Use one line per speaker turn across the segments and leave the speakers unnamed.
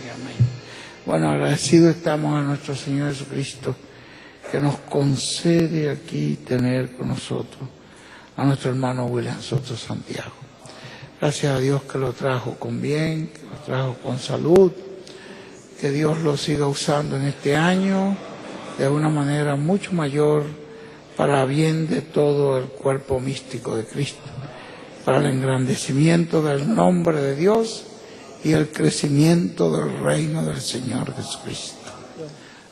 y amén. Bueno, agradecidos estamos a nuestro Señor Jesucristo, que nos concede aquí tener con nosotros a nuestro hermano William Soto Santiago. Gracias a Dios que lo trajo con bien, que lo trajo con salud, que Dios lo siga usando en este año de una manera mucho mayor para bien de todo el cuerpo místico de Cristo, para el engrandecimiento del nombre de Dios y el crecimiento del reino del Señor Jesucristo.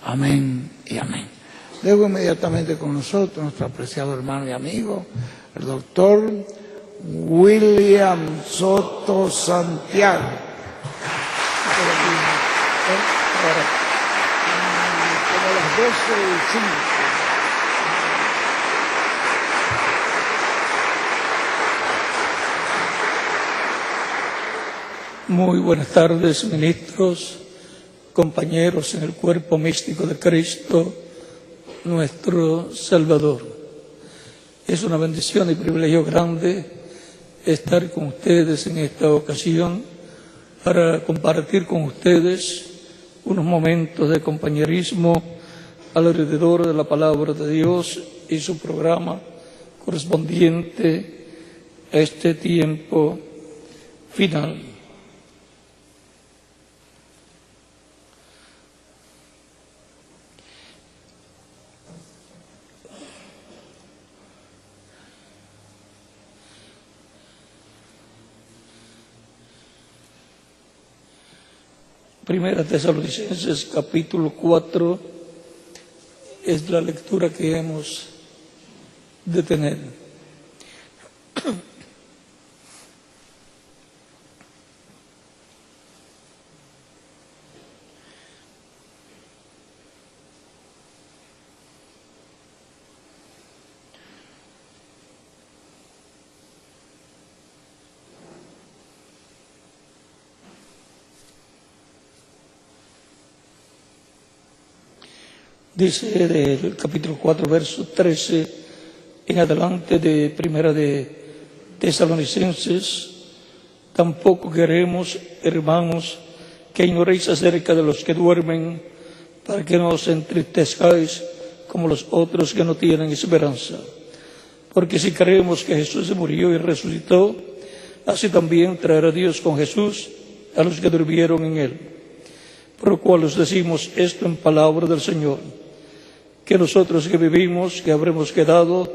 Amén y amén. Luego inmediatamente con nosotros nuestro apreciado hermano y amigo, el doctor William Soto Santiago. Como las 12:05.
Muy buenas tardes, ministros, compañeros en el cuerpo místico de Cristo, nuestro Salvador. Es una bendición y privilegio grande estar con ustedes en esta ocasión para compartir con ustedes unos momentos de compañerismo alrededor de la palabra de Dios y su programa correspondiente a este tiempo final. Primera Tesalonicenses capítulo 4 es la lectura que hemos de tener. Dice del capítulo 4, verso 13 en adelante de Primera de Tesalonicenses: tampoco queremos, hermanos, que ignoréis acerca de los que duermen, para que no os entristezcáis como los otros que no tienen esperanza. Porque si creemos que Jesús murió y resucitó, así también traerá Dios con Jesús a los que durmieron en él. Por lo cual os decimos esto en palabra del Señor, que nosotros que vivimos, que habremos quedado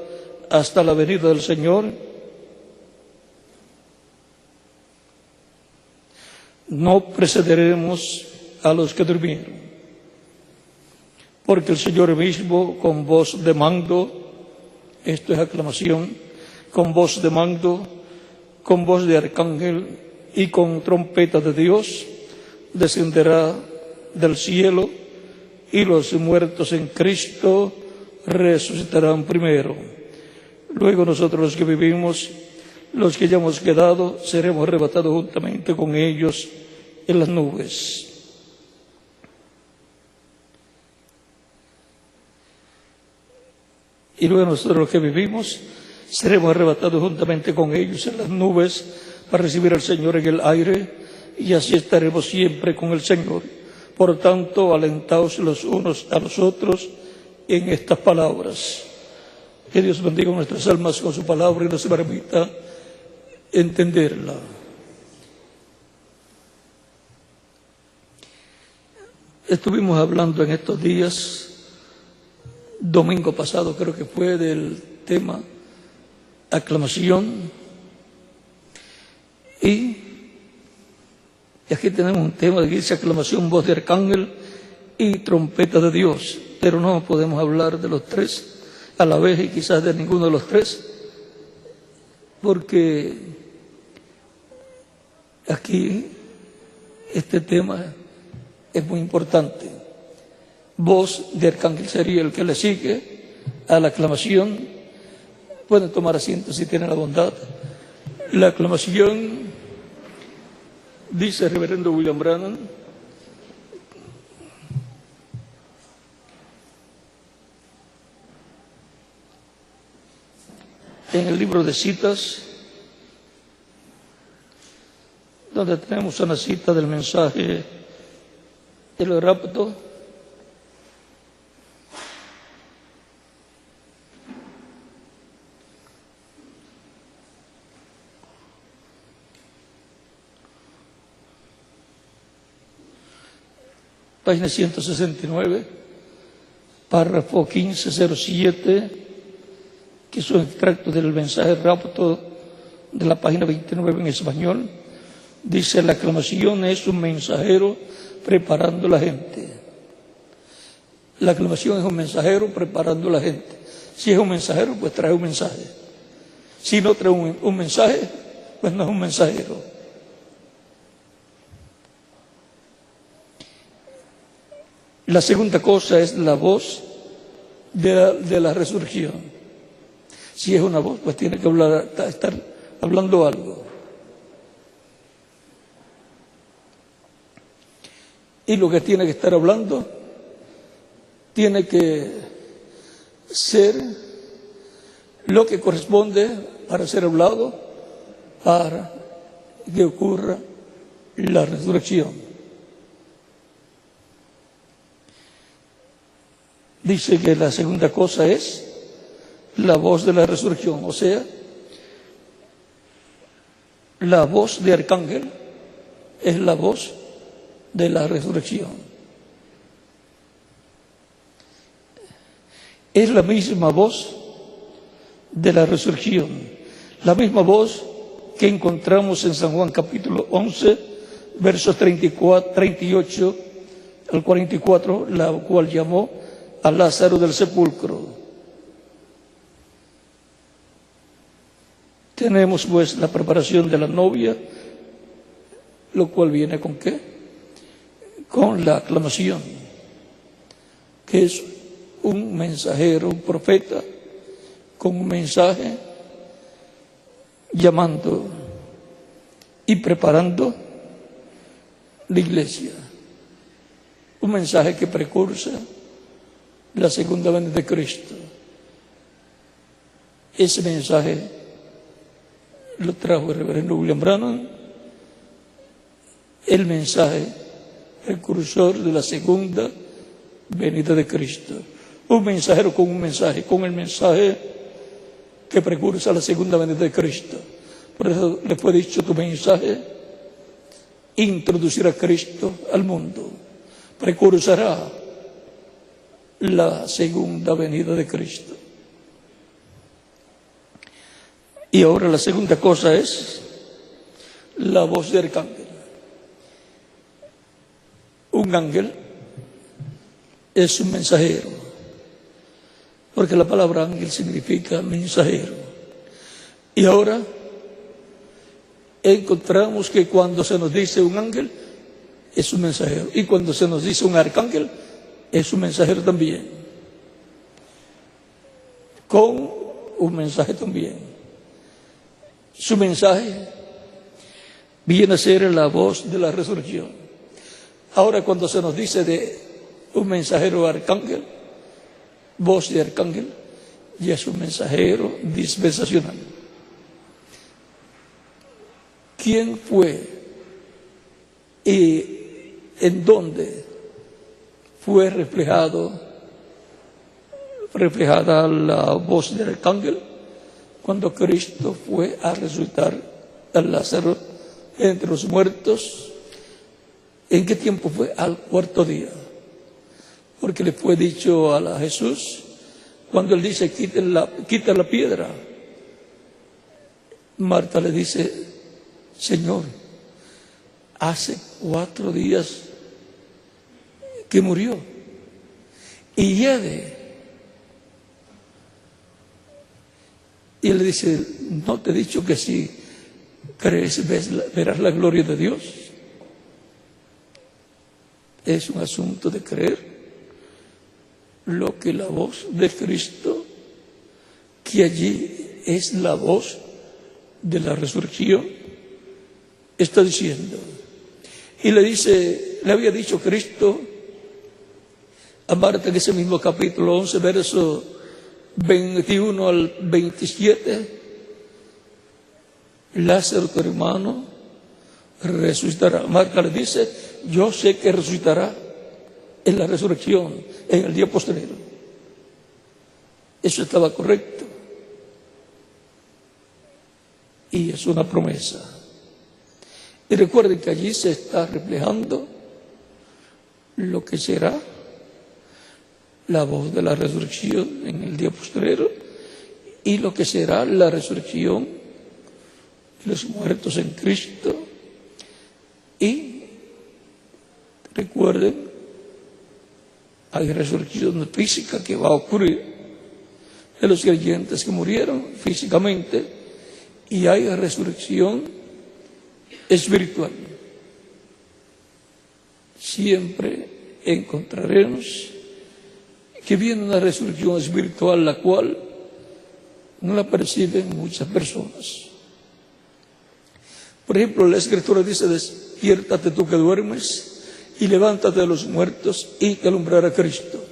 hasta la venida del Señor, no precederemos a los que durmieron. Porque el Señor mismo, con voz de mando, esto es aclamación, con voz de mando, con voz de arcángel y con trompeta de Dios, descenderá del cielo, y los muertos en Cristo resucitarán primero. Luego nosotros los que vivimos, los que ya hemos quedado, seremos arrebatados juntamente con ellos en las nubes. Y luego nosotros los que vivimos, seremos arrebatados juntamente con ellos en las nubes para recibir al Señor en el aire, y así estaremos siempre con el Señor. Por tanto, alentaos los unos a los otros en estas palabras. Que Dios bendiga nuestras almas con su palabra y nos permita entenderla. Estuvimos hablando en estos días, domingo pasado creo que fue, del tema aclamación, y aquí tenemos un tema que dice aclamación, voz de arcángel y trompeta de Dios, pero no podemos hablar de los tres a la vez y quizás de ninguno de los tres, porque aquí este tema es muy importante. Voz de arcángel sería el que le sigue a la aclamación. Pueden tomar asiento si tienen la bondad. La aclamación, dice el reverendo William Branham, en el libro de citas, donde tenemos una cita del mensaje el rapto página 169, párrafo 1507, que es un extracto del mensaje rapto de la página 29 en español. Dice: la aclamación es un mensajero preparando la gente. La aclamación es un mensajero preparando la gente. Si es un mensajero, pues trae un mensaje. Si no trae un mensaje, pues no es un mensajero. La segunda cosa es la voz de la resurrección. Si es una voz, pues tiene que estar hablando algo. Y lo que tiene que estar hablando tiene que ser lo que corresponde para ser hablado para que ocurra la resurrección. Dice que la segunda cosa es la voz de la resurrección, o sea, la voz de arcángel es la voz de la resurrección. Es la misma voz de la resurrección, la misma voz que encontramos en San Juan capítulo 11, versos 38 al 44, la cual llamó a Lázaro del sepulcro. Tenemos pues la preparación de la novia, lo cual viene ¿con qué? Con la aclamación, que es un mensajero, un profeta, con un mensaje, llamando y preparando la iglesia. Un mensaje que precursa la segunda venida de Cristo. Ese mensaje lo trajo el reverendo William Branham, el mensaje precursor de la segunda venida de Cristo. Un mensajero con el mensaje que precursa la segunda venida de Cristo. Por eso le fue dicho: tu mensaje introducirá a Cristo al mundo, precursará la segunda venida de Cristo. Y ahora la segunda cosa es la voz de arcángel. Un ángel es un mensajero, porque la palabra ángel significa mensajero. Y ahora encontramos que cuando se nos dice un ángel es un mensajero, y cuando se nos dice un arcángel es un mensajero también, con un mensaje también. Su mensaje viene a ser la voz de la resurrección. Ahora, cuando se nos dice de un mensajero arcángel, voz de arcángel, ya es un mensajero dispensacional. ¿Quién fue y en dónde fue reflejada la voz del arcángel? Cuando Cristo fue a resucitar a Lázaro entre los muertos. ¿En qué tiempo fue? Al cuarto día. Porque le fue dicho a Jesús, cuando él dice: quita la piedra. Marta le dice: Señor, hace 4 días que murió y hiede. Y él le dice: ¿no te he dicho que si crees verás la gloria de Dios? Es un asunto de creer lo que la voz de Cristo, que allí es la voz de la resurrección, está diciendo. Y le había dicho Cristo a Marta en ese mismo capítulo 11, verso 21 al 27, Lázaro, tu hermano, resucitará. Marta le dice: yo sé que resucitará en la resurrección, en el día postrero. Eso estaba correcto. Y es una promesa. Y recuerden que allí se está reflejando lo que será la voz de la resurrección en el día postrero y lo que será la resurrección de los muertos en Cristo. Y recuerden, hay resurrección física que va a ocurrir de los creyentes que murieron físicamente, y hay resurrección espiritual. Siempre encontraremos que viene una resurrección espiritual, la cual no la perciben muchas personas. Por ejemplo, la Escritura dice: despiértate tú que duermes y levántate de los muertos y que alumbrará Cristo.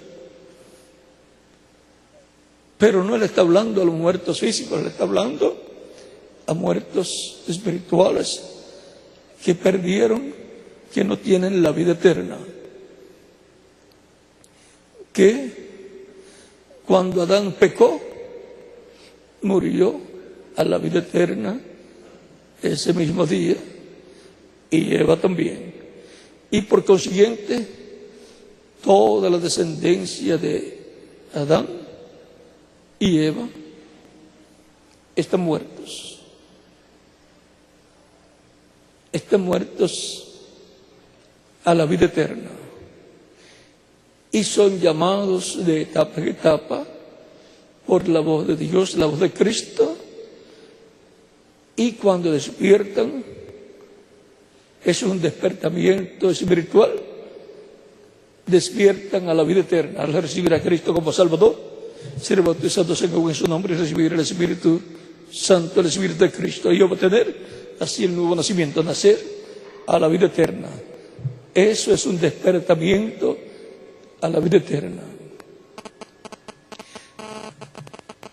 Pero no le está hablando a los muertos físicos, le está hablando a muertos espirituales que perdieron, que no tienen la vida eterna. Que cuando Adán pecó, murió a la vida eterna ese mismo día, y Eva también. Y por consiguiente, toda la descendencia de Adán y Eva están muertos. Están muertos a la vida eterna. Y son llamados de etapa en etapa por la voz de Dios, la voz de Cristo. Y cuando despiertan, es un despertamiento espiritual. Despiertan a la vida eterna al recibir a Cristo como Salvador, ser bautizados en su nombre y recibir el Espíritu Santo, el Espíritu de Cristo, y obtener así el nuevo nacimiento, nacer a la vida eterna. Eso es un despertamiento a la vida eterna.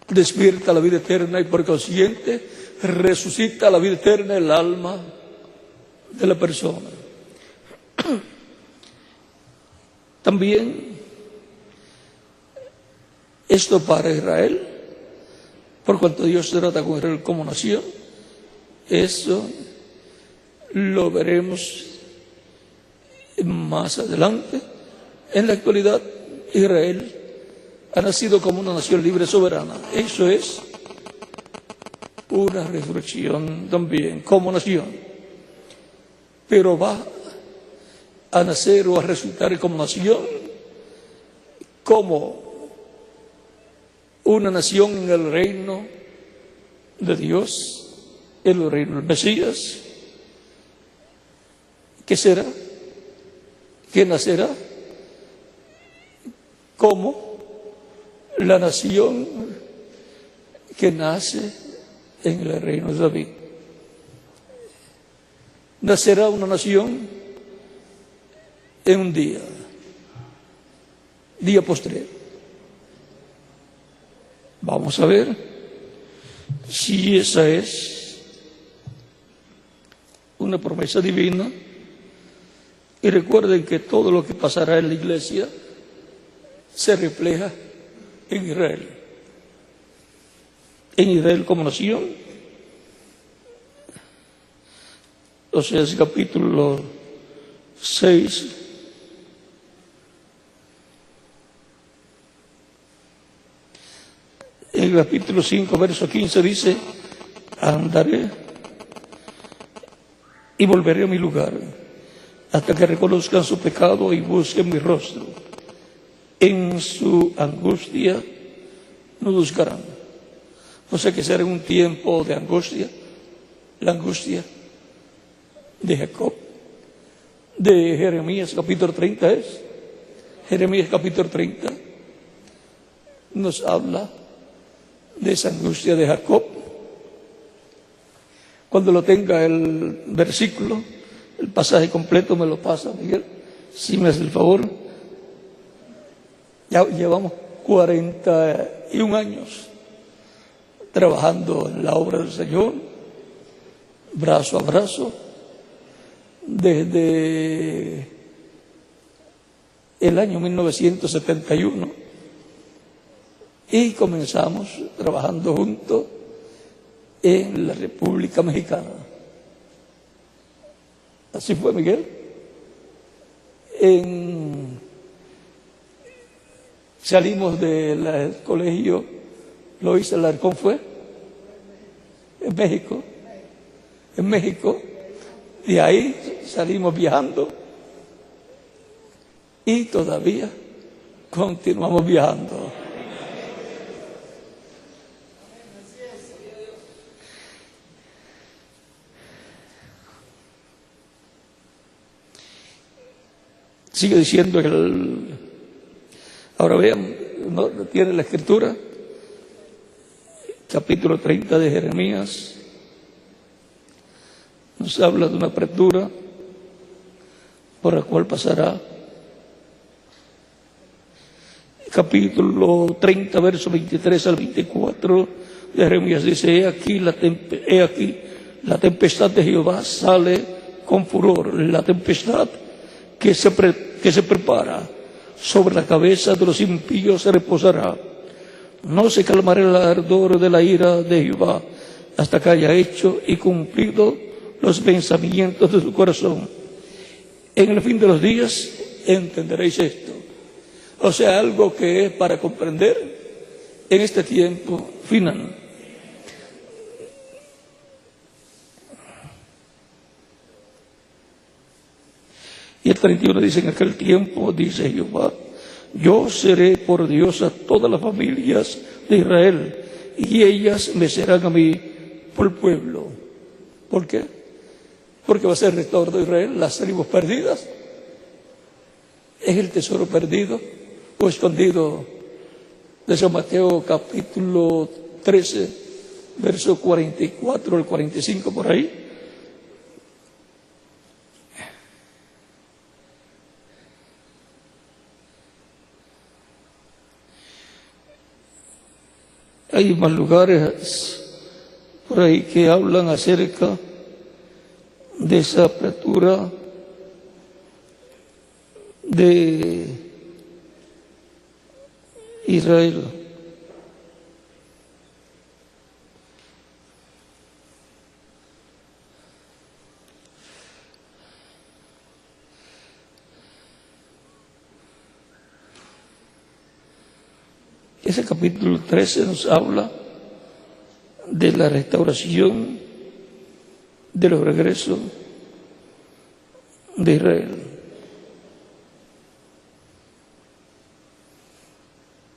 Despierta a la vida eterna y por consiguiente resucita a la vida eterna el alma de la persona. También esto para Israel, por cuanto Dios trata con Israel como nación, eso lo veremos más adelante. En la actualidad, Israel ha nacido como una nación libre y soberana. Eso es una resurrección también como nación. Pero va a nacer o a resultar como nación, como una nación en el reino de Dios, en el reino del Mesías, que será, que nacerá como la nación que nace en el reino de David. Nacerá una nación en un día postrero. Vamos a ver si esa es una promesa divina. Y recuerden que todo lo que pasará en la iglesia se refleja en Israel. En Israel como nación. Oseas capítulo 6. En el capítulo 5, verso 15 dice: andaré y volveré a mi lugar hasta que reconozcan su pecado y busquen mi rostro. En su angustia no buscarán. O sea que será un tiempo de angustia, la angustia de Jacob, de Jeremías capítulo 30 es. Jeremías capítulo 30 nos habla de esa angustia de Jacob. Cuando lo tenga el versículo, el pasaje completo, me lo pasa, Miguel, si me hace el favor. Ya llevamos 41 años trabajando en la obra del Señor, brazo a brazo, desde el año 1971 y comenzamos trabajando juntos en la República Mexicana. Así fue, Miguel. Salimos del colegio Lois Alarcón, fue en México. En México, de ahí salimos viajando y todavía continuamos viajando. Sigue diciendo ahora vean, ¿no? Tiene la escritura, capítulo 30 de Jeremías, nos habla de una apertura por la cual pasará. Capítulo 30, verso 23 al 24 de Jeremías dice: He aquí la tempestad de Jehová sale con furor, la tempestad que se prepara sobre la cabeza de los impíos se reposará. No se calmará el ardor de la ira de Jehová hasta que haya hecho y cumplido los pensamientos de su corazón. En el fin de los días entenderéis esto. O sea, algo que es para comprender en este tiempo final. Y el 31 dice: en aquel tiempo, dice Jehová, yo seré por Dios a todas las familias de Israel, y ellas me serán a mí por pueblo. ¿Por qué? Porque va a ser restaurado de Israel, las tribus perdidas. Es el tesoro perdido o escondido de San Mateo capítulo 13, verso 44 al 45, por ahí. Hay más lugares por ahí que hablan acerca de esa apertura de Israel. Ese capítulo 13 nos habla de la restauración de los regresos de Israel.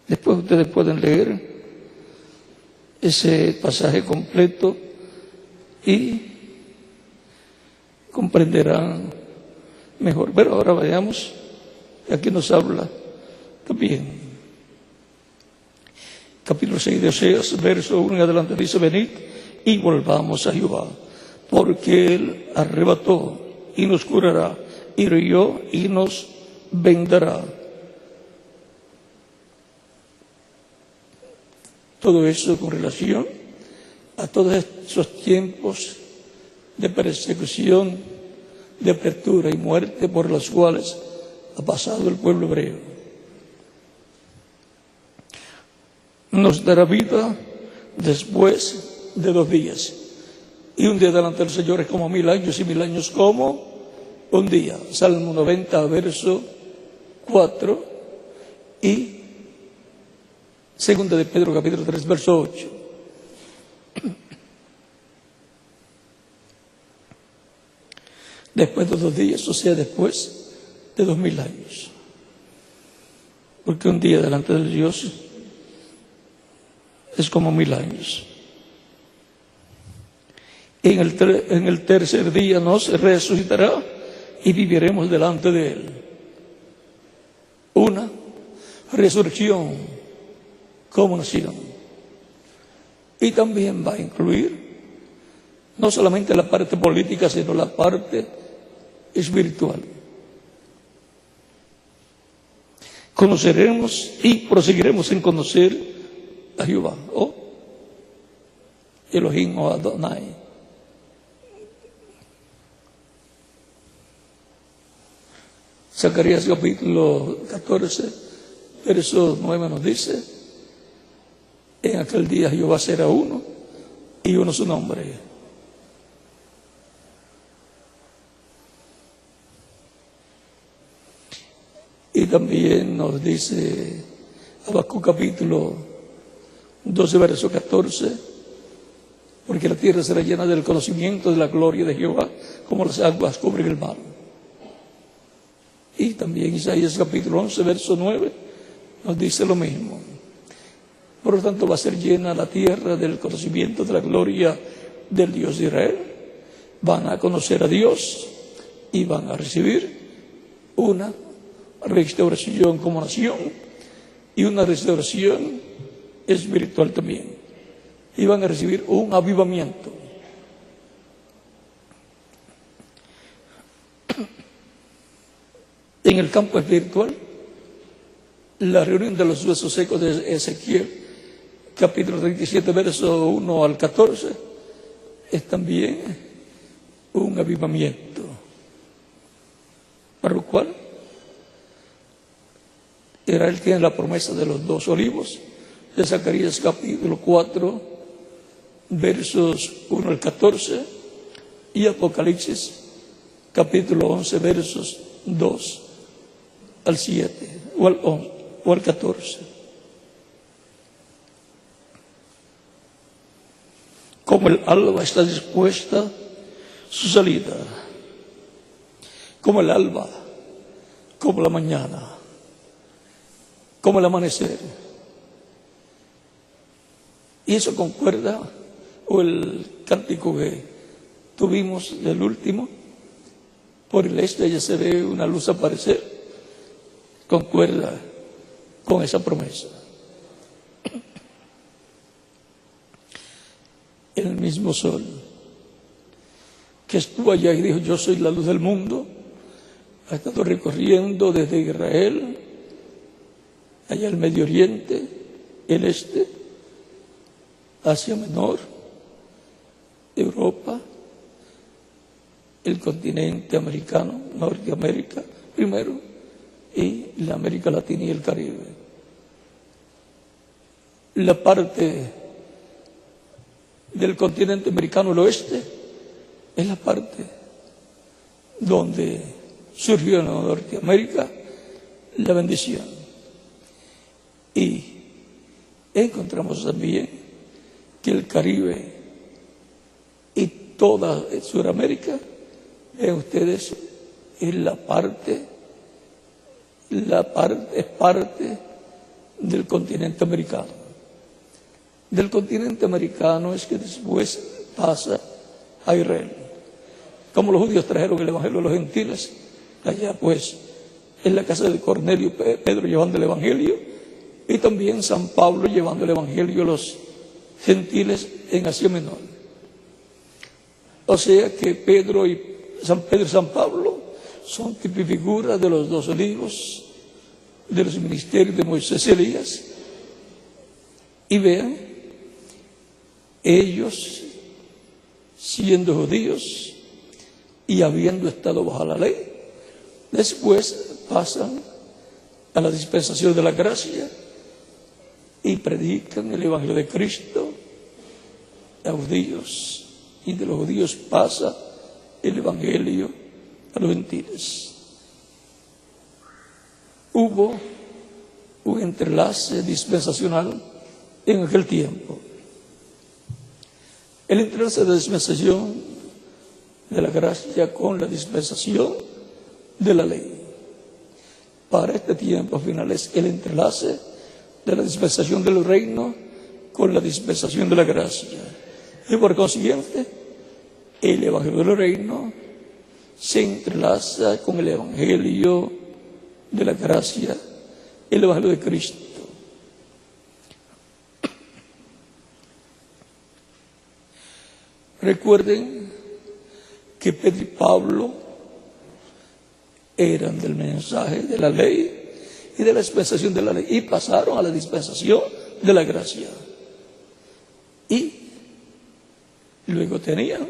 Después ustedes pueden leer ese pasaje completo y comprenderán mejor. Pero ahora vayamos, aquí nos habla también. Capítulo 6 de Oseas, verso 1 en adelante, dice: venid y volvamos a Jehová, porque Él arrebató y nos curará, hirió y nos vendará. Todo eso con relación a todos esos tiempos de persecución, de apertura y muerte por los cuales ha pasado el pueblo hebreo. Nos dará vida después de 2 días. Y un día delante del Señor es como 1000 años, y 1000 años como un día. Salmo 90, verso 4. Y segunda de Pedro, capítulo 3, verso 8. Después de 2 días, o sea, después de 2000 años. Porque un día delante de Dios es como 1000 años. En el tercer día nos resucitará y viviremos delante de Él. Una resurrección como nación. Y también va a incluir no solamente la parte política, sino la parte espiritual. Conoceremos y proseguiremos en conocer a Jehová, o Elohim o Adonai. Zacarías capítulo 14, verso 9 nos dice: en aquel día Jehová será uno y uno su nombre. Y también nos dice Habacuc capítulo 12, verso 14: porque la tierra será llena del conocimiento de la gloria de Jehová, como las aguas cubren el mar. Y también Isaías capítulo 11, verso 9, nos dice lo mismo. Por lo tanto, va a ser llena la tierra del conocimiento de la gloria del Dios de Israel. Van a conocer a Dios y van a recibir una restauración como nación y una restauración espiritual también. Y van a recibir un avivamiento. En el campo espiritual, la reunión de los huesos secos de Ezequiel, capítulo 37, verso 1 al 14, es también un avivamiento. Para lo cual, Israel tiene la promesa de los 2 olivos, de Zacarías capítulo 4, versos 1 al 14, y Apocalipsis capítulo 11, versos 2 al 7 o al 14. Como el alba está dispuesta su salida, como el alba, como la mañana, como el amanecer. Y eso concuerda, o el cántico que tuvimos del último: por el este ya se ve una luz aparecer, concuerda con esa promesa. El mismo sol que estuvo allá y dijo: yo soy la luz del mundo, ha estado recorriendo desde Israel, allá el Medio Oriente, el este, Asia Menor, Europa, el continente americano, Norteamérica primero, y la América Latina y el Caribe. La parte del continente americano, el oeste, es la parte donde surgió en Norteamérica la bendición. Y encontramos también que el Caribe y toda Sudamérica, ven ustedes, es parte del continente americano. Del continente americano es que después pasa a Israel. Como los judíos trajeron el evangelio a los gentiles, allá pues en la casa de Cornelio, Pedro llevando el evangelio, y también San Pablo llevando el evangelio a los gentiles en Asia Menor. O sea que San Pedro y San Pablo son tipo y figura de los 2 olivos, de los ministerios de Moisés y Elías. Y vean, ellos, siendo judíos y habiendo estado bajo la ley, después pasan a la dispensación de la gracia y predican el evangelio de Cristo a judíos, y de los judíos pasa el evangelio a los gentiles. Hubo un entrelace dispensacional en aquel tiempo. El entrelace de dispensación de la gracia con la dispensación de la ley. Para este tiempo final es el entrelace de la dispensación del reino con la dispensación de la gracia. Y por consiguiente, el evangelio del reino se entrelaza con el evangelio de la gracia, el evangelio de Cristo. Recuerden que Pedro y Pablo eran del mensaje de la ley y de la dispensación de la ley, y pasaron a la dispensación de la gracia. Y luego tenían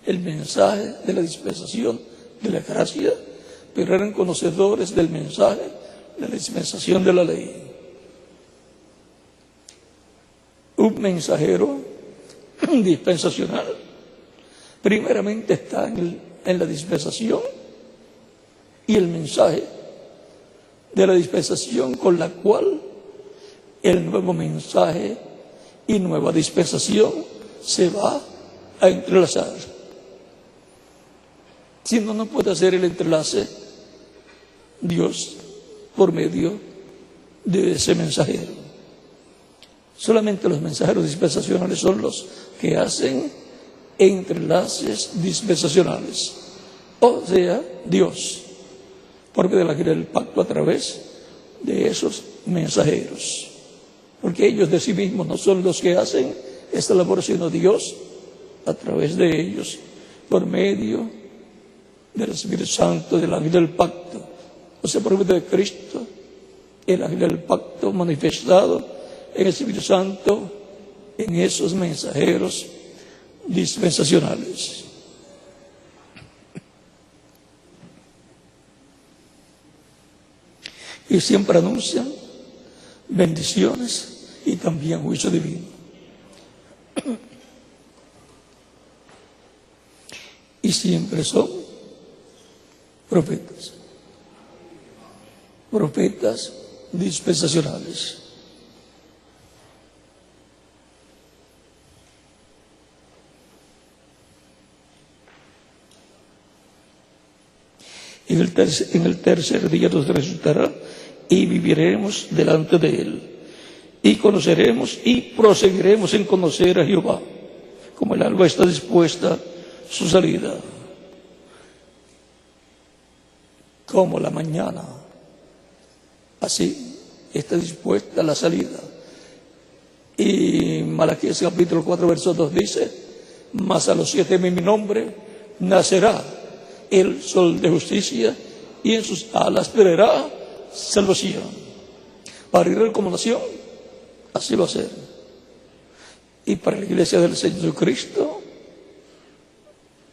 el mensaje de la dispensación de la gracia, pero eran conocedores del mensaje de la dispensación de la ley. Un mensajero dispensacional primeramente está en la dispensación y el mensaje de la dispensación con la cual el nuevo mensaje y nueva dispensación se va a entrelazar. Si no, no puede hacer el entrelace Dios por medio de ese mensajero. Solamente los mensajeros dispensacionales son los que hacen entrelaces dispensacionales. O sea, Dios, por medio de la guía del pacto a través de esos mensajeros. Porque ellos de sí mismos no son los que hacen esta labor, sino Dios a través de ellos, por medio del Espíritu Santo, del ángel del pacto. O sea, por medio de Cristo, el ángel del pacto manifestado en el Espíritu Santo, en esos mensajeros dispensacionales. Y siempre anuncian bendiciones y también juicio divino. Y siempre son profetas dispensacionales. En el tercer día nos resucitará y viviremos delante de Él. Y conoceremos y proseguiremos en conocer a Jehová, como el alba está dispuesta su salida, como la mañana, así está dispuesta la salida. Y Malaquías capítulo 4 verso 2 dice: mas a los 7 en mi nombre nacerá el sol de justicia, y en sus alas traerá salvación. Para Israel como nación, así va a ser. Y para la iglesia del Señor Jesucristo,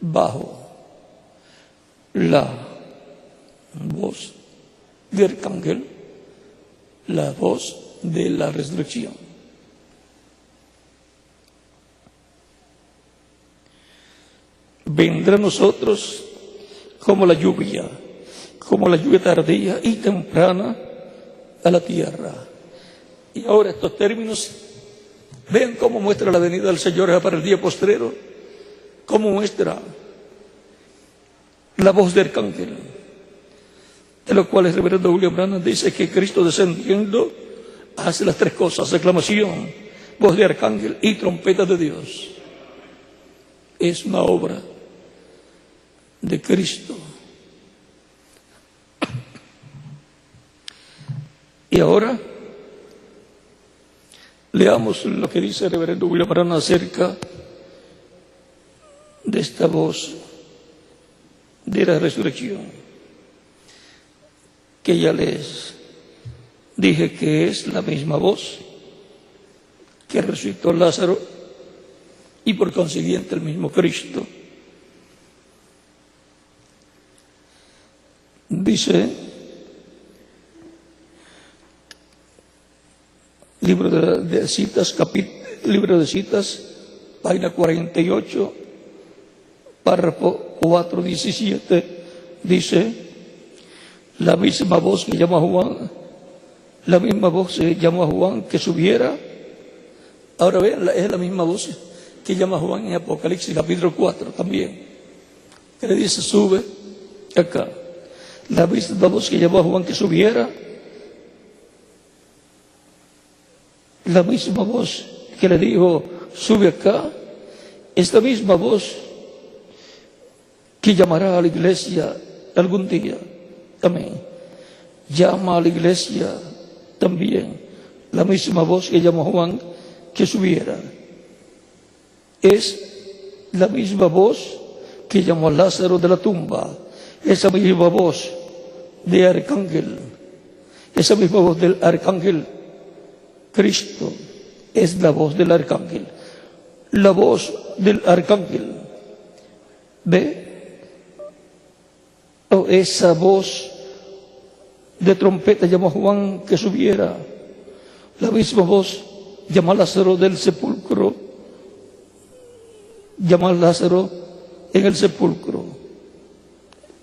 bajo la voz del arcángel, la voz de la resurrección. Vendrá a nosotros como la lluvia tardía y temprana a la tierra. Y ahora estos términos, vean cómo muestra la venida del Señor para el día postrero, cómo muestra la voz del arcángel, de lo cual el reverendo William Branham dice que Cristo descendiendo hace las 3 cosas: aclamación, voz de arcángel y trompeta de Dios. Es una obra de Cristo. Y ahora leamos lo que dice el reverendo William Branham acerca de esta voz de la resurrección, que ya les dije que es la misma voz que resucitó a Lázaro y por consiguiente el mismo Cristo. Dice libro de citas, libro de citas, página 48, párrafo 4:17, dice: la misma voz que llamó a Juan, la misma voz que llamó a Juan que subiera. Ahora vean, es la misma voz que llama a Juan en Apocalipsis capítulo 4 también, que le dice: sube acá. La misma voz que llamó a Juan que subiera, la misma voz que le dijo: sube acá, es la misma voz que llamará a la iglesia algún día. Amén. Llama a la iglesia también la misma voz que llamó a Juan que subiera. Es la misma voz que llamó a Lázaro de la tumba. Esa misma voz de arcángel, esa misma voz del arcángel Cristo, es la voz del arcángel. La voz del arcángel. ¿Ve? esa voz de trompeta llamó a Juan que subiera. La misma voz llamó a Lázaro del sepulcro. Llamó a Lázaro en el sepulcro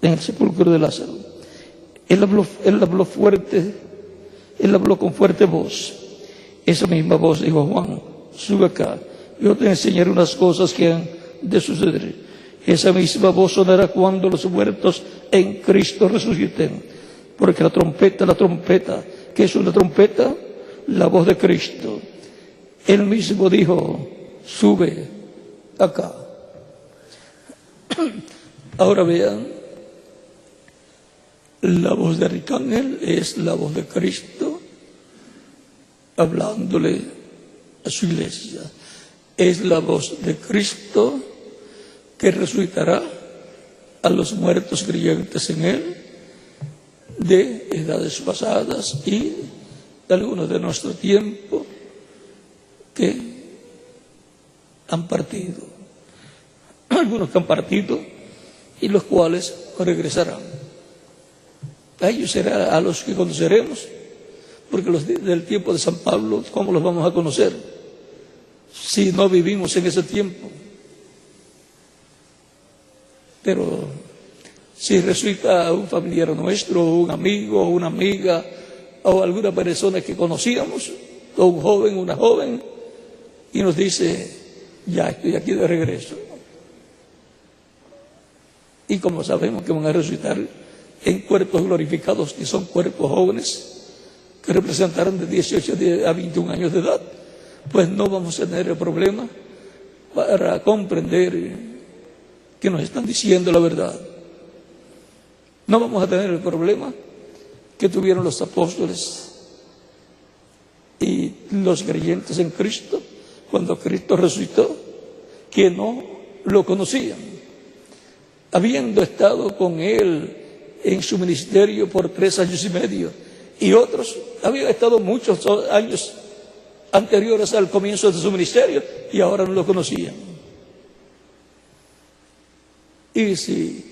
de Lázaro. Él habló fuerte, él habló con fuerte voz. Esa misma voz dijo a Juan: sube acá, yo te enseñaré unas cosas que han de suceder. Esa misma voz sonará cuando los muertos en Cristo resuciten. Porque la trompeta, ¿qué es una trompeta? La voz de Cristo. Él mismo dijo: sube acá. Ahora vean, la voz de Arcángel es la voz de Cristo hablándole a su iglesia. Es la voz de Cristo que resucitará a los muertos creyentes en Él de edades pasadas y de algunos de nuestro tiempo que han partido. Algunos que han partido y los cuales regresarán. A ellos será a los que conoceremos, porque los del tiempo de San Pablo, ¿cómo los vamos a conocer si no vivimos en ese tiempo? Pero si resucita un familiar nuestro, un amigo, una amiga, o alguna persona que conocíamos, o un joven, una joven, y nos dice: ya estoy aquí de regreso. Y como sabemos que van a resucitar en cuerpos glorificados, que son cuerpos jóvenes, que representarán de 18 a 21 años de edad, pues no vamos a tener el problema para comprender que nos están diciendo la verdad. No vamos a tener el problema que tuvieron los apóstoles y los creyentes en Cristo cuando Cristo resucitó, que no lo conocían, habiendo estado con Él en su ministerio por 3 años y medio, y otros habían estado muchos años anteriores al comienzo de su ministerio y ahora no lo conocían. Y si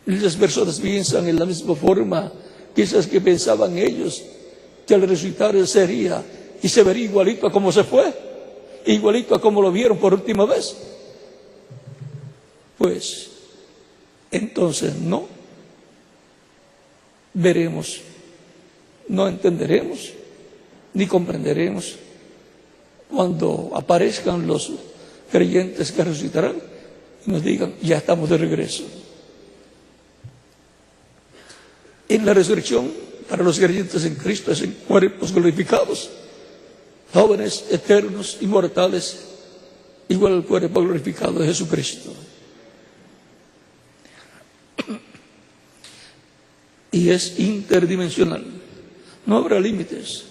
las personas piensan en la misma forma, quizás que pensaban ellos, que al resucitar Él sería y se vería igualito a como se fue, igualito a como lo vieron por última vez, pues entonces no veremos, no entenderemos, ni comprenderemos cuando aparezcan los creyentes que resucitarán y nos digan: ya estamos de regreso. En la resurrección, para los creyentes en Cristo, es en cuerpos glorificados, jóvenes, eternos, inmortales, igual al cuerpo glorificado de Jesucristo. Y es interdimensional. No habrá límites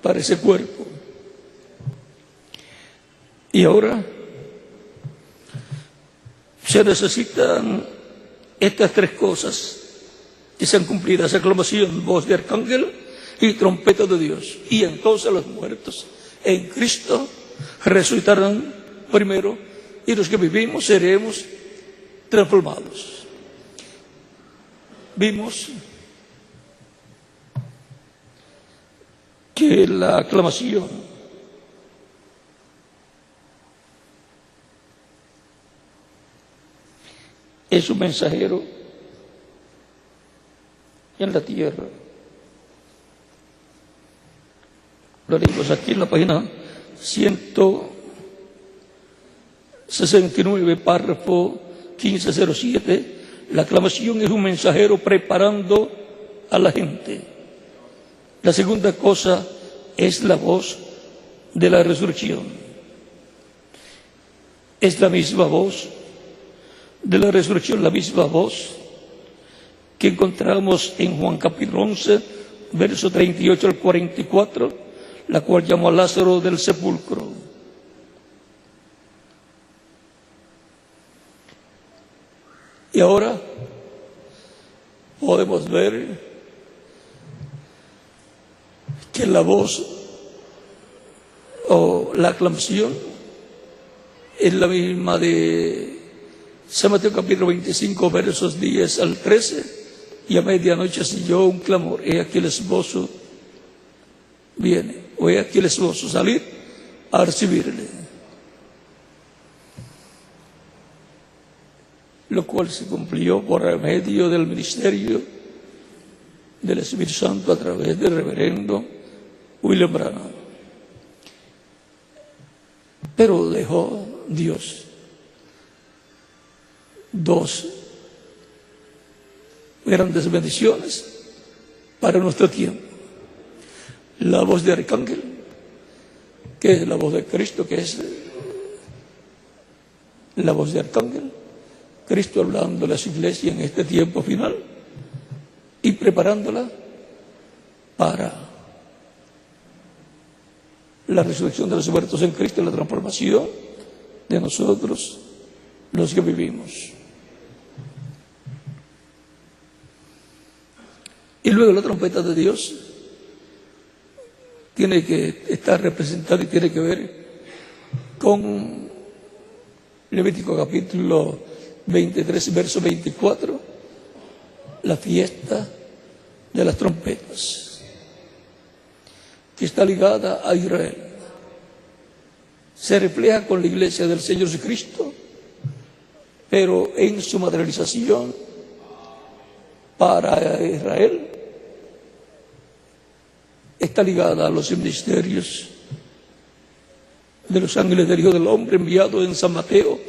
para ese cuerpo. Y ahora se necesitan estas 3 cosas que sean cumplidas: aclamación, voz de arcángel y trompeta de Dios. Y entonces los muertos en Cristo resucitarán primero, y los que vivimos seremos transformados. Vimos que la aclamación es un mensajero en la tierra. Lo leímos aquí en la página 169, párrafo 1507. La aclamación es un mensajero preparando a la gente. La segunda cosa es la voz de la resurrección. Es la misma voz de la resurrección, la misma voz que encontramos en Juan capítulo 11, verso 38 al 44, la cual llamó a Lázaro del sepulcro. Y ahora podemos ver que la voz o la aclamación es la misma de San Mateo capítulo 25, versos 10 al 13. Y a medianoche se oyó un clamor: he aquí el esposo viene, o he aquí el esposo, salir a recibirle. Lo cual se cumplió por medio del ministerio del Espíritu Santo a través del reverendo William Branham. Pero dejó Dios dos grandes bendiciones para nuestro tiempo: la voz de arcángel, que es la voz de Cristo, que es la voz de arcángel, Cristo hablando a las iglesias en este tiempo final y preparándola para la resurrección de los muertos en Cristo y la transformación de nosotros, los que vivimos. Y luego la trompeta de Dios tiene que estar representada y tiene que ver con Levítico capítulo 23, verso 24, la fiesta de las trompetas, que está ligada a Israel. Se refleja con la iglesia del Señor Jesucristo, pero en su materialización para Israel está ligada a los ministerios de los ángeles del Hijo del Hombre, enviado en San Mateo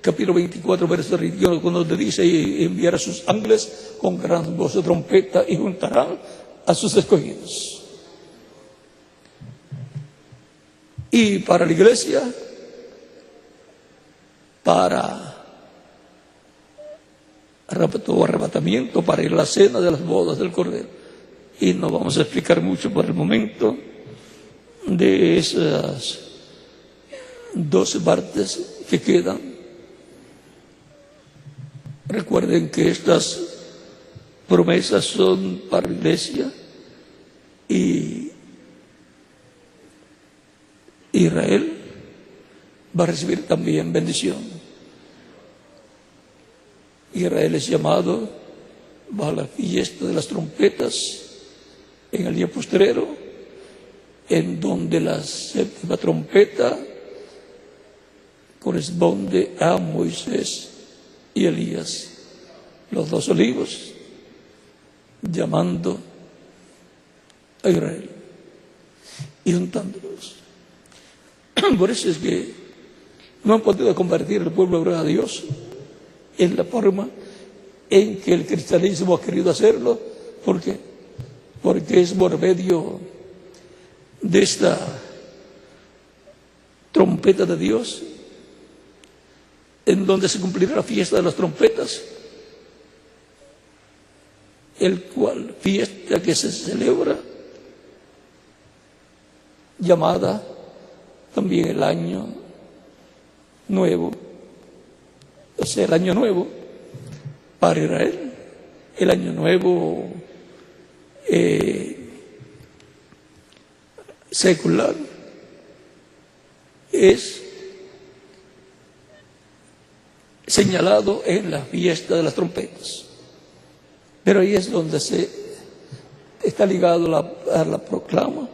capítulo 24, verso 31, cuando te dice: y enviará a sus ángeles con gran voz de trompeta y juntarán a sus escogidos. Y para la iglesia, para rapto o arrebatamiento, para ir a la cena de las bodas del Cordero. Y no vamos a explicar mucho por el momento de esas 12 partes que quedan. Recuerden que estas promesas son para la iglesia, y Israel va a recibir también bendición. Israel es llamado bajo la fiesta de las trompetas en el día postrero, en donde la séptima trompeta corresponde a Moisés y Elías, los dos olivos, llamando a Israel y juntándolos. Por eso es que no han podido convertir el pueblo hebreo a Dios en la forma en que el cristianismo ha querido hacerlo. ¿Por qué? Porque es por medio de esta trompeta de Dios en donde se cumplirá la fiesta de las trompetas, el cual fiesta que se celebra, llamada también el año nuevo, o sea, el año nuevo para Israel, el año nuevo secular, es señalado en la fiesta de las trompetas. Pero ahí es donde se está ligado a la proclama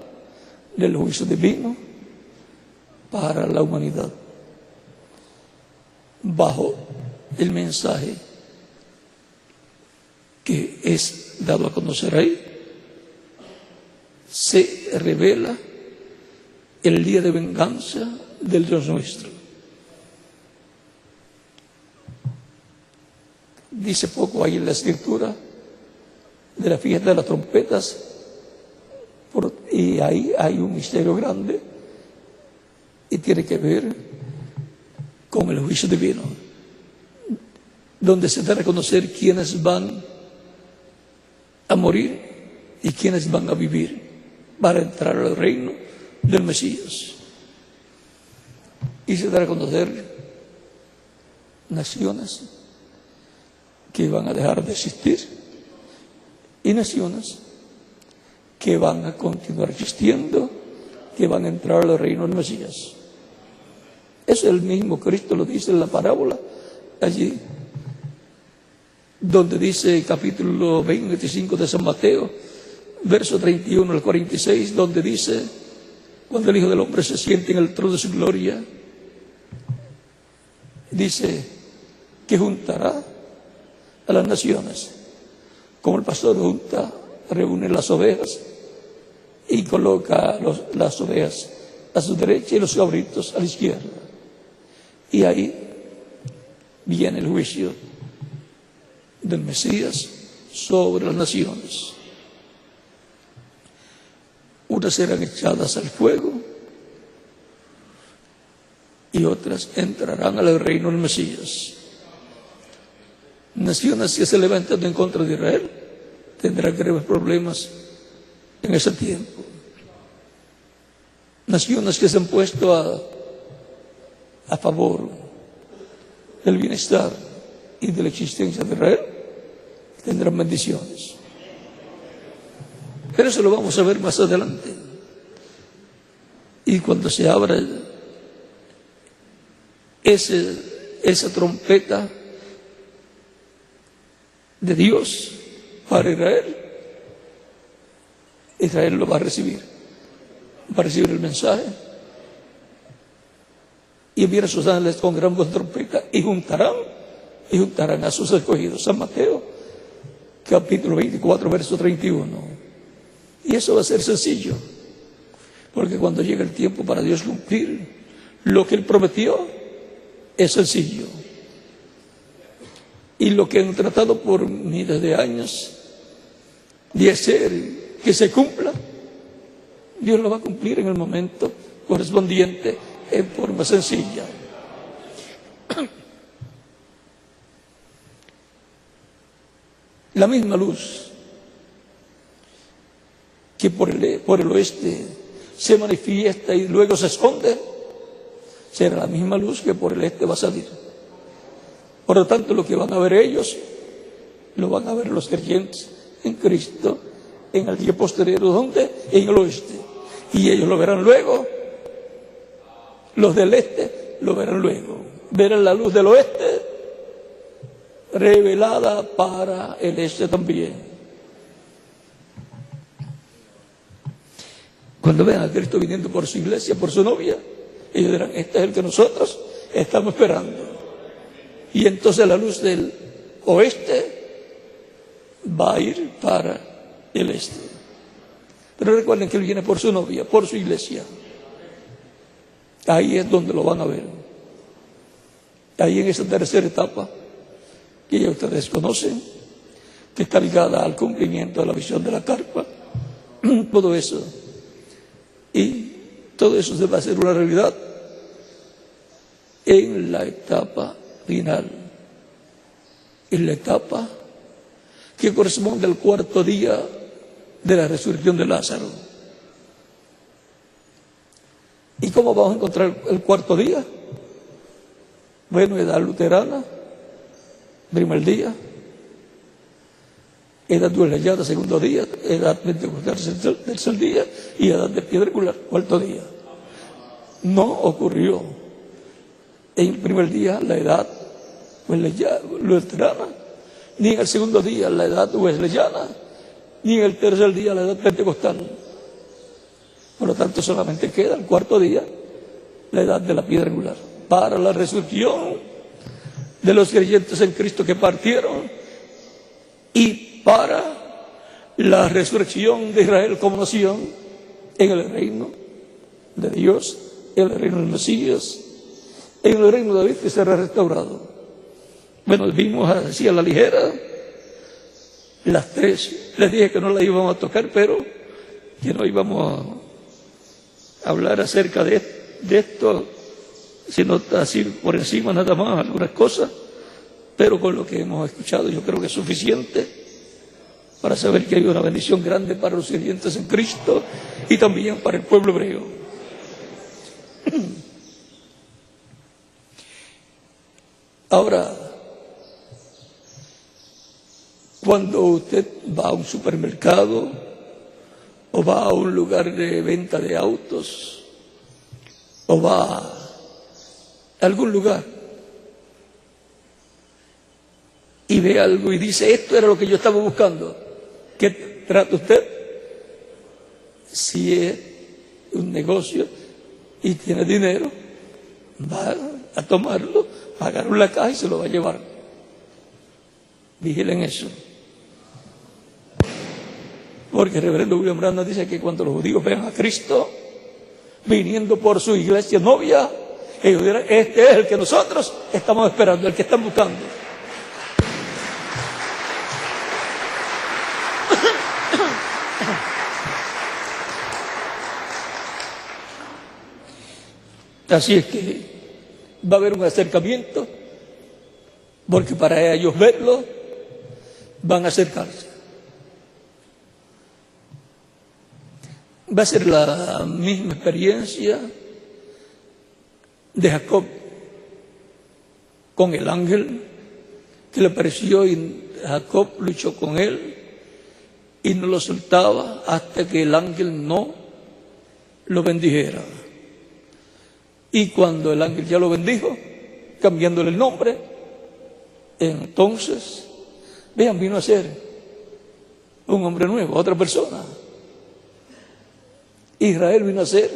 del juicio divino para la humanidad, bajo el mensaje que es dado a conocer ahí. Se revela el día de venganza del Dios nuestro. Dice poco ahí en la escritura de la fiesta de las trompetas, y ahí hay un misterio grande y tiene que ver con el juicio divino, donde se da a reconocer quiénes van a morir y quiénes van a vivir para entrar al reino del Mesías. Y se da a reconocer naciones que van a dejar de existir y naciones que van a continuar existiendo, que van a entrar al reino del Mesías. Eso el mismo Cristo lo dice en la parábola allí donde dice capítulo 25 de San Mateo, verso 31 al 46, donde dice, cuando el Hijo del Hombre se siente en el trono de su gloria, dice que juntará a las naciones, como el pastor reúne las ovejas y coloca las ovejas a su derecha y los cabritos a la izquierda. Y ahí viene el juicio del Mesías sobre las naciones. Unas serán echadas al fuego y otras entrarán al reino del Mesías. Naciones que se levantan en contra de Israel tendrán graves problemas en ese tiempo. Naciones que se han puesto a favor del bienestar y de la existencia de Israel tendrán bendiciones. Pero eso lo vamos a ver más adelante. Y cuando se abra esa trompeta de Dios para Israel, Israel lo va a recibir el mensaje y enviará a sus ángeles con gran voz de trompeta y juntarán a sus escogidos. San Mateo capítulo 24 verso 31. Y eso va a ser sencillo, porque cuando llega el tiempo para Dios cumplir lo que Él prometió, es sencillo. Y lo que han tratado por miles de años de hacer que se cumpla, Dios lo va a cumplir en el momento correspondiente, en forma sencilla. La misma luz que por el oeste se manifiesta y luego se esconde, será la misma luz que por el este va a salir. Por lo tanto, lo que van a ver ellos, lo van a ver los creyentes en Cristo en el día posterior, ¿dónde? En el oeste. Y ellos lo verán luego, los del este lo verán luego. Verán la luz del oeste revelada para el este también. Cuando vean a Cristo viniendo por su iglesia, por su novia, ellos dirán, este es el que nosotros estamos esperando. Y entonces la luz del oeste va a ir para el este. Pero recuerden que Él viene por su novia, por su iglesia. Ahí es donde lo van a ver. Ahí en esa tercera etapa, que ya ustedes conocen, que está ligada al cumplimiento de la visión de la carpa, todo eso. Y todo eso se va a hacer una realidad en la etapa final, en la etapa que corresponde al cuarto día de la resurrección de Lázaro. ¿Y cómo vamos a encontrar el cuarto día? Bueno, edad luterana, primer día, edad duelellada, segundo día, edad pentecostal, tercer día, y edad de piedra angular, cuarto día. No ocurrió en el primer día la edad luterana, ni en el segundo día la edad wesleyana, ni en el tercer día la edad pentecostal. Por lo tanto, solamente queda el cuarto día, la edad de la piedra angular, para la resurrección de los creyentes en Cristo que partieron y para la resurrección de Israel como nación en el reino de Dios, en el reino del Mesías, en el reino de David que será restaurado. Bueno, vimos así a la ligera las tres. Les dije que no las íbamos a tocar, pero que no íbamos a hablar acerca de esto, sino así por encima nada más algunas cosas, pero con lo que hemos escuchado yo creo que es suficiente para saber que hay una bendición grande para los creyentes en Cristo y también para el pueblo hebreo. Ahora, cuando usted va a un supermercado o va a un lugar de venta de autos o va a algún lugar y ve algo y dice, esto era lo que yo estaba buscando, ¿qué trata usted? Si es un negocio y tiene dinero, va a tomarlo, pagar la caja y se lo va a llevar. Vigilen eso. Porque el reverendo William Branham dice que cuando los judíos vean a Cristo viniendo por su iglesia novia, ellos dirán, este es el que nosotros estamos esperando, el que están buscando. Así es que va a haber un acercamiento, porque para ellos verlo van a acercarse. Va a ser la misma experiencia de Jacob con el ángel que le apareció, y Jacob luchó con él y no lo soltaba hasta que el ángel no lo bendijera. Y cuando el ángel ya lo bendijo, cambiándole el nombre, entonces, vean, vino a ser un hombre nuevo, otra persona. Israel vino a ser,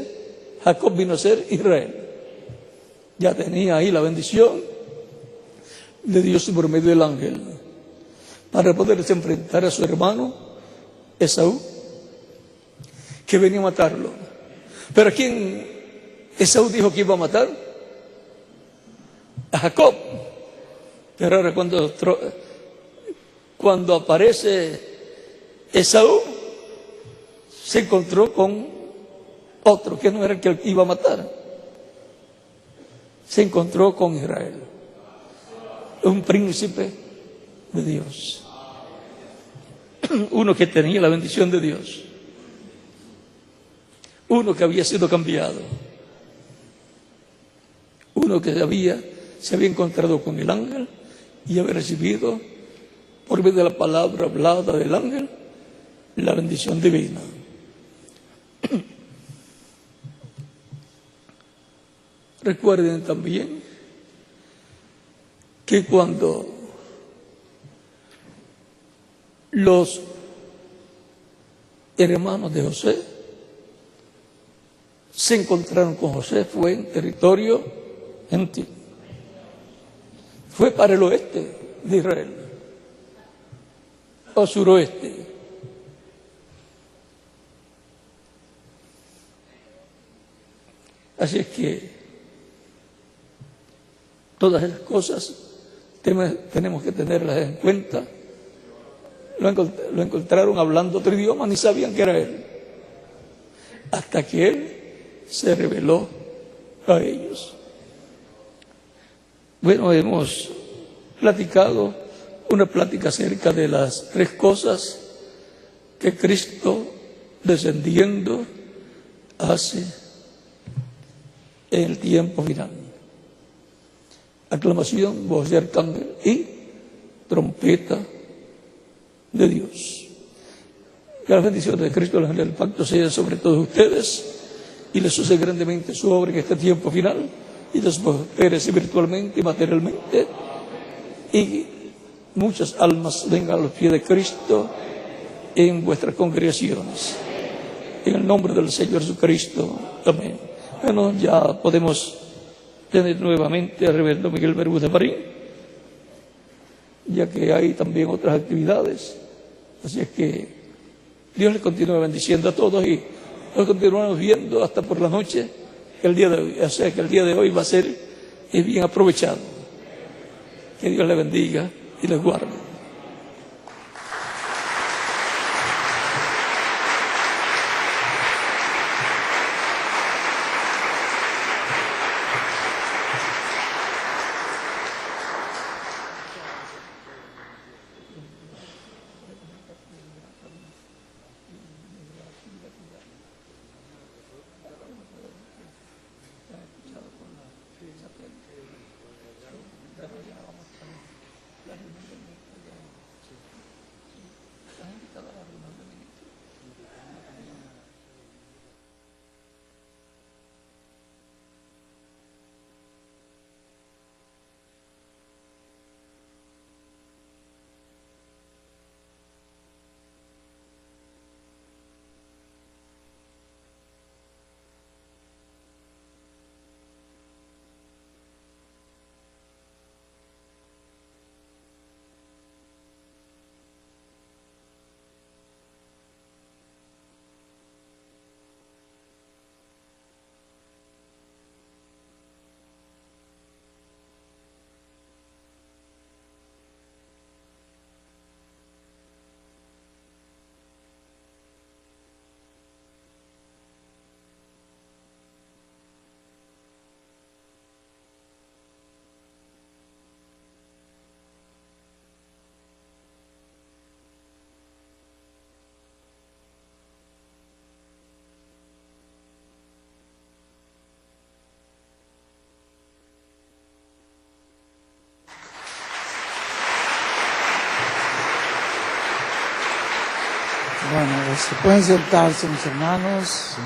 Jacob vino a ser Israel. Ya tenía ahí la bendición de Dios por medio del ángel, para poderse enfrentar a su hermano Esaú, que venía a matarlo. ¿Pero a quién Esaú dijo que iba a matar? A Jacob. Pero ahora cuando aparece Esaú, se encontró con otro que no era el que iba a matar. Se encontró con Israel, un príncipe de Dios, uno que tenía la bendición de Dios, uno que había sido cambiado, uno que se había encontrado con el ángel y había recibido, por medio de la palabra hablada del ángel, la bendición divina. Recuerden también que cuando los hermanos de José se encontraron con José, fue en territorio gentil, fue para el oeste de Israel o suroeste. Así es que todas esas cosas tenemos que tenerlas en cuenta. Lo encontraron hablando otro idioma, ni sabían que era él, hasta que él se reveló a ellos. Bueno, hemos platicado una plática acerca de las tres cosas que Cristo descendiendo hace en el tiempo final: aclamación, voz de arcángel y trompeta de Dios. Que las bendiciones de Cristo, el ángel del pacto, sean sobre todos ustedes y les use grandemente su obra en este tiempo final, y les prospere virtualmente y materialmente, y muchas almas vengan a los pies de Cristo en vuestras congregaciones. En el nombre del Señor Jesucristo. Amén. Bueno, ya podemos tener nuevamente al reverendo Miguel Bermúdez de Marín, ya que hay también otras actividades. Así es que Dios les continúe bendiciendo a todos y nos continuamos viendo hasta por la noche el día de hoy. O sea que el día de hoy va a ser bien aprovechado. Que Dios les bendiga y les guarde.
Bueno, se pueden sentarse, mis hermanos.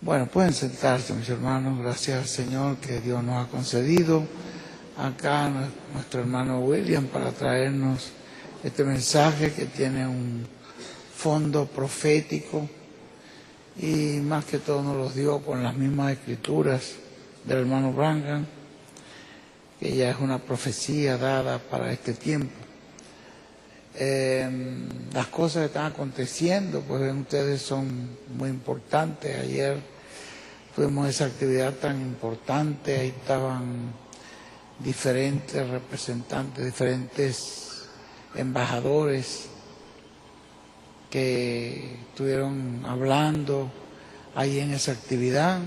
Bueno, pueden sentarse, mis hermanos. Gracias al Señor que Dios nos ha concedido acá nuestro hermano William para traernos este mensaje que tiene un fondo profético y más que todo nos los dio con las mismas escrituras del hermano Branham, que ya es una profecía dada para este tiempo. Las cosas que están aconteciendo, pues ven ustedes, son muy importantes. Ayer tuvimos esa actividad tan importante, ahí estaban diferentes representantes, diferentes embajadores que estuvieron hablando ahí en esa actividad.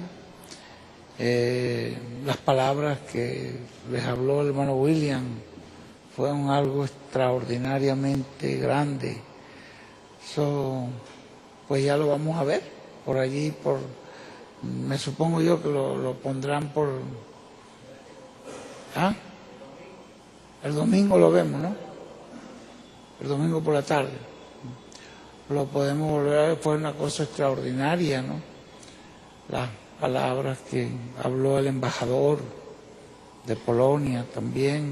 Las palabras que les habló el hermano William fueron algo extraordinariamente grande. Pues ya lo vamos a ver por allí, me supongo yo que lo pondrán por... ¿Ah? El domingo lo vemos, ¿no? El domingo por la tarde. Lo podemos volver a ver, fue una cosa extraordinaria, ¿no? Las palabras que habló el embajador de Polonia también.